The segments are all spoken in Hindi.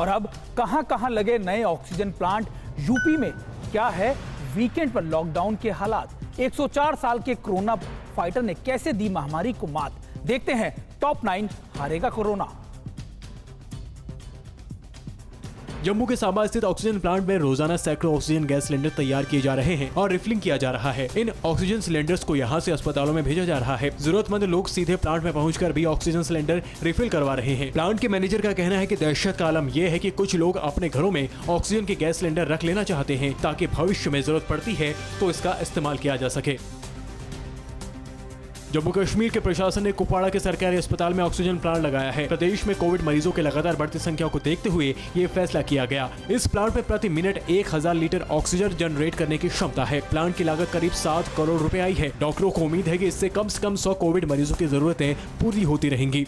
और अब कहां कहां लगे नए ऑक्सीजन प्लांट, यूपी में क्या है वीकेंड पर लॉकडाउन के हालात, 104 साल के कोरोना फाइटर ने कैसे दी महामारी को मात। देखते हैं टॉप 9 हारेगा कोरोना। जम्मू के सांबा स्थित ऑक्सीजन प्लांट में रोजाना सैकड़ों ऑक्सीजन गैस सिलेंडर तैयार किए जा रहे हैं और रिफिलिंग किया जा रहा है। इन ऑक्सीजन सिलेंडर्स को यहां से अस्पतालों में भेजा जा रहा है। जरूरतमंद लोग सीधे प्लांट में पहुंचकर भी ऑक्सीजन सिलेंडर रिफिल करवा रहे हैं। प्लांट के मैनेजर का कहना है कि दहशत का आलम यह है कि कुछ लोग अपने घरों में ऑक्सीजन के गैस सिलेंडर रख लेना चाहते हैं ताकि भविष्य में जरूरत पड़ती है तो इसका इस्तेमाल किया जा सके। जम्मू कश्मीर के प्रशासन ने कुपवाड़ा के सरकारी अस्पताल में ऑक्सीजन प्लांट लगाया है। प्रदेश में कोविड मरीजों के लगातार बढ़ती संख्या को देखते हुए ये फैसला किया गया। इस प्लांट में प्रति मिनट 1000 लीटर ऑक्सीजन जनरेट करने की क्षमता है। प्लांट की लागत करीब 7 करोड़ रुपए आई है। डॉक्टरों को उम्मीद है कि इससे कम से कम 100 कोविड मरीजों की जरूरतें पूरी होती रहेंगी।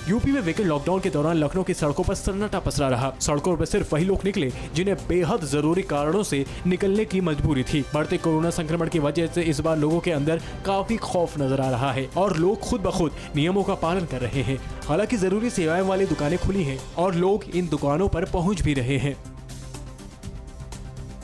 यूपी में वीकेंड लॉकडाउन के दौरान लखनऊ की सड़कों पर सन्नाटा पसरा रहा। सड़कों पर सिर्फ वही लोग निकले जिन्हें बेहद जरूरी कारणों से निकलने की मजबूरी थी। बढ़ते कोरोना संक्रमण की वजह से इस बार लोगों के अंदर काफी खौफ नजर आ रहा है और लोग खुद ब खुद नियमों का पालन कर रहे हैं। हालांकि जरूरी सेवाएं वाली दुकानें खुली हैं और लोग इन दुकानों पर पहुंच भी रहे हैं।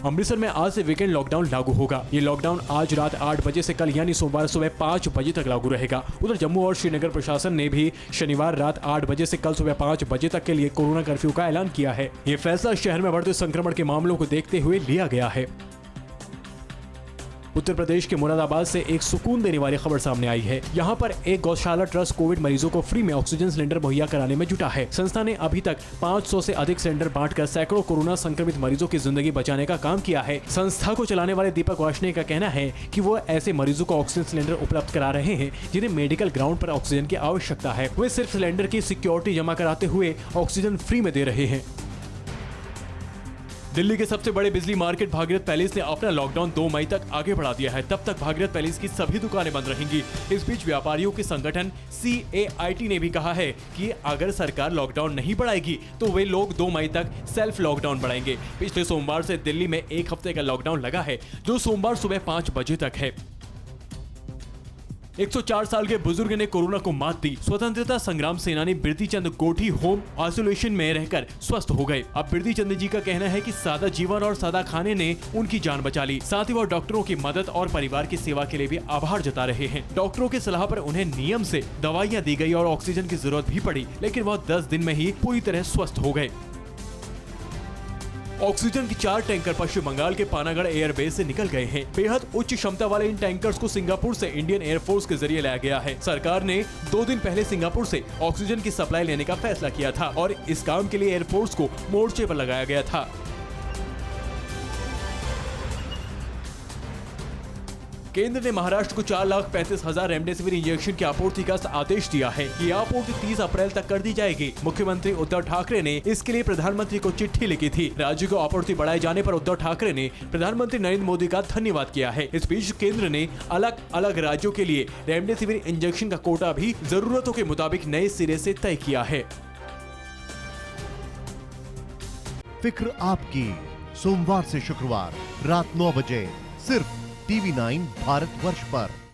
अमृतसर में आज से वीकेंड लॉकडाउन लागू होगा। ये लॉकडाउन आज रात 8 बजे से कल यानी सोमवार सुबह 5 बजे तक लागू रहेगा। उधर जम्मू और श्रीनगर प्रशासन ने भी शनिवार रात 8 बजे से कल सुबह 5 बजे तक के लिए कोरोना कर्फ्यू का ऐलान किया है। ये फैसला शहर में बढ़ते संक्रमण के मामलों को देखते हुए लिया गया है। उत्तर प्रदेश के मुरादाबाद से एक सुकून देने वाली खबर सामने आई है। यहाँ पर एक गौशाला ट्रस्ट कोविड मरीजों को फ्री में ऑक्सीजन सिलेंडर मुहैया कराने में जुटा है। संस्था ने अभी तक 500 से अधिक सिलेंडर बांटकर सैकड़ों कोरोना संक्रमित मरीजों की जिंदगी बचाने का काम किया है। संस्था को चलाने वाले दीपक वार्ष्णेय का कहना है कि वो ऐसे मरीजों को ऑक्सीजन सिलेंडर उपलब्ध करा रहे हैं जिन्हें मेडिकल ग्राउंड पर ऑक्सीजन की आवश्यकता है। वे सिर्फ सिलेंडर की सिक्योरिटी जमा कराते हुए ऑक्सीजन फ्री में दे रहे हैं। दिल्ली के सबसे बड़े बिजली मार्केट भागीरथ पैलेस ने अपना लॉकडाउन 2 मई तक आगे बढ़ा दिया है। तब तक भागीरथ पैलेस की सभी दुकानें बंद रहेंगी। इस बीच व्यापारियों के संगठन CAIT ने भी कहा है कि अगर सरकार लॉकडाउन नहीं बढ़ाएगी तो वे लोग 2 मई तक सेल्फ लॉकडाउन बढ़ाएंगे। पिछले सोमवार से दिल्ली में 1 हफ्ते का लॉकडाउन लगा है जो सोमवार सुबह 5 बजे तक है। 104 साल के बुजुर्ग ने कोरोना को मात दी। स्वतंत्रता संग्राम सेनानी बिरती चंद गोठी होम आइसोलेशन में रहकर स्वस्थ हो गए। अब बिरती चंद जी का कहना है कि सादा जीवन और सादा खाने ने उनकी जान बचा ली। साथ ही वो डॉक्टरों की मदद और परिवार की सेवा के लिए भी आभार जता रहे हैं। डॉक्टरों की सलाह पर उन्हें नियम से दवाइयाँ दी गई और ऑक्सीजन की जरूरत भी पड़ी, लेकिन वह 10 दिन में ही पूरी तरह स्वस्थ हो गए। ऑक्सीजन की 4 टैंकर पश्चिम बंगाल के पानागढ़ एयरबेस से निकल गए हैं। बेहद उच्च क्षमता वाले इन टैंकर्स को सिंगापुर से इंडियन एयरफोर्स के जरिए लाया गया है। सरकार ने 2 दिन पहले सिंगापुर से ऑक्सीजन की सप्लाई लेने का फैसला किया था और इस काम के लिए एयरफोर्स को मोर्चे पर लगाया गया था। केंद्र ने महाराष्ट्र को 4,35,000 रेमडेसिविर इंजेक्शन की आपूर्ति का आदेश दिया है। ये आपूर्ति 30 अप्रैल तक कर दी जाएगी। मुख्यमंत्री उद्धव ठाकरे ने इसके लिए प्रधानमंत्री को चिट्ठी लिखी थी। राज्य को आपूर्ति बढ़ाए जाने पर उद्धव ठाकरे ने प्रधानमंत्री नरेंद्र मोदी का धन्यवाद किया है। इस बीच केंद्र ने अलग अलग राज्यों के लिए रेमडेसिविर इंजेक्शन का कोटा भी जरूरतों के मुताबिक नए सिरे से तय किया है। फिक्र आपकी, सोमवार से शुक्रवार रात 9 बजे सिर्फ TV9 भारतवर्ष पर।